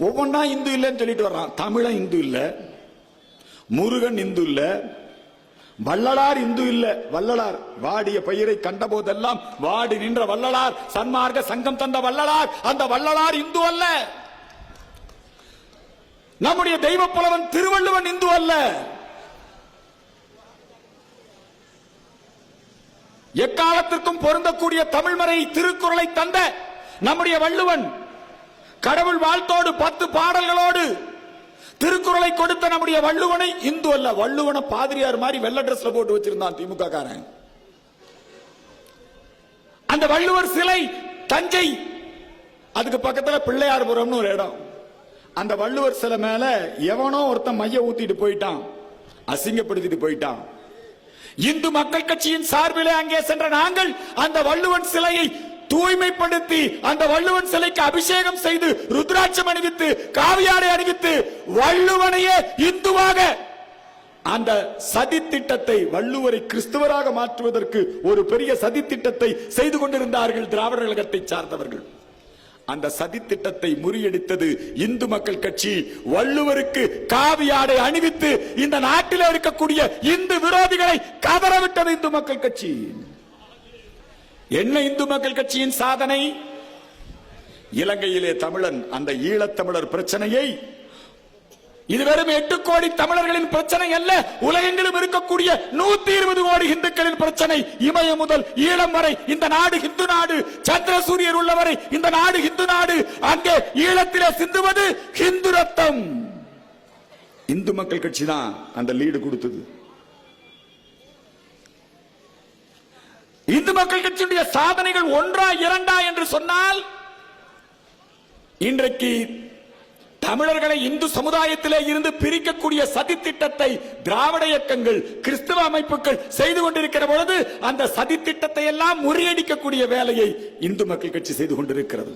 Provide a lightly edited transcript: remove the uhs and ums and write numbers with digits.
ஒவ்வொன்னா இந்து இல்லைன்னு சொல்லிட்டு வர்றான். தமிழன் இந்து இல்ல, முருகன் இந்து இல்ல, வள்ளலார் இந்து இல்ல. வள்ளலார் வாடிய பயிரை கண்ட போதெல்லாம் வாடி நின்ற வள்ளலார், சன்மார்க்க சங்கம் தந்த வள்ளலார், அந்த வள்ளலார் இந்து அல்ல. நம்முடைய தெய்வ புலவன் திருவள்ளுவன் இந்து அல்ல. எக்காலத்திற்கும் பொருந்தக்கூடிய தமிழ்மறை திருக்குறளை தந்த நம்முடைய வள்ளுவன், கடவுள் வாழ்த்தோடு 10 பாடல்களோடு திருக்குறளை கொடுத்த நம்முடைய வள்ளுவனை இந்து அல்ல. வள்ளுவனை பாதிரியார் மாதிரி வெள்ளை டிரெஸ்ல போட்டு வச்சிருந்தான் திமுக காரன். அந்த வள்ளுவர் சிலை தஞ்சை, அதுக்கு பக்கத்துல பிள்ளையார்புரம்னு ஒரு இடம். அந்த வள்ளுவர் சிலை மேல எவனோ ஒருத்தன் மைய ஊத்திட்டு போயிட்டான், அசிங்கப்படுத்திட்டு போயிட்டான். இந்து மக்கள் கட்சியின் சார்பிலே அங்கே சென்ற நாங்கள் அந்த வள்ளுவன் சிலையை தூய்மைப்படுத்தி அந்த வள்ளுவன் சிலைக்கு அபிஷேகம் செய்து ருத்ராட்சம் அணிவித்து காவியாடை அணிவித்து வள்ளுவனையே இந்துவாக, அந்த சதி திட்டத்தை, வள்ளுவரை கிறிஸ்துவராக மாற்றுவதற்கு ஒரு பெரிய சதி திட்டத்தை செய்து கொண்டிருந்தார்கள் திராவிடர் கழகத்தை சார்ந்தவர்கள். அந்த சதி திட்டத்தை முறியடித்தது இந்து மக்கள் கட்சி. வள்ளுவருக்கு காவியாடை அணிவித்து இந்த நாட்டில் இருக்கக்கூடிய இந்து விரோதிகளை கதறவிட்டது இந்து மக்கள் கட்சி. என்ன இந்து மக்கள் கட்சியின் சாதனை? இலங்கையிலே தமிழன், அந்த ஈழத்தமிழர் பிரச்சனையை, இது வெறும் 8 கோடி தமிழர்களின் பிரச்சனை அல்ல, உலகெங்கிலும் இருக்கக்கூடிய 120 கோடி இந்துக்களின் பிரச்சனை. இமயம் முதல் ஈழம் வரை இந்த நாடு இந்து நாடு, சந்திரசூரியர் உள்ளவரை இந்த நாடு இந்து நாடு. அங்கே ஈழத்திலே சிந்துவது இந்து ரத்தம். இந்து மக்கள் கட்சி தான் அந்த லீடு கொடுத்தது. இந்து மக்கள் கட்சியுடைய சாதனைகள் 1 2 என்று சொன்னால், இன்றைக்கு தமிழர்களை இந்து சமுதாயத்திலே இருந்து பிரிக்கக்கூடிய சதி திட்டத்தை திராவிட இயக்கங்கள், கிறிஸ்தவ அமைப்புகள் செய்து கொண்டிருக்கிற பொழுது அந்த சதி திட்டத்தை எல்லாம் முறியடிக்கக்கூடிய வேலையை இந்து மக்கள் கட்சி செய்து கொண்டிருக்கிறது.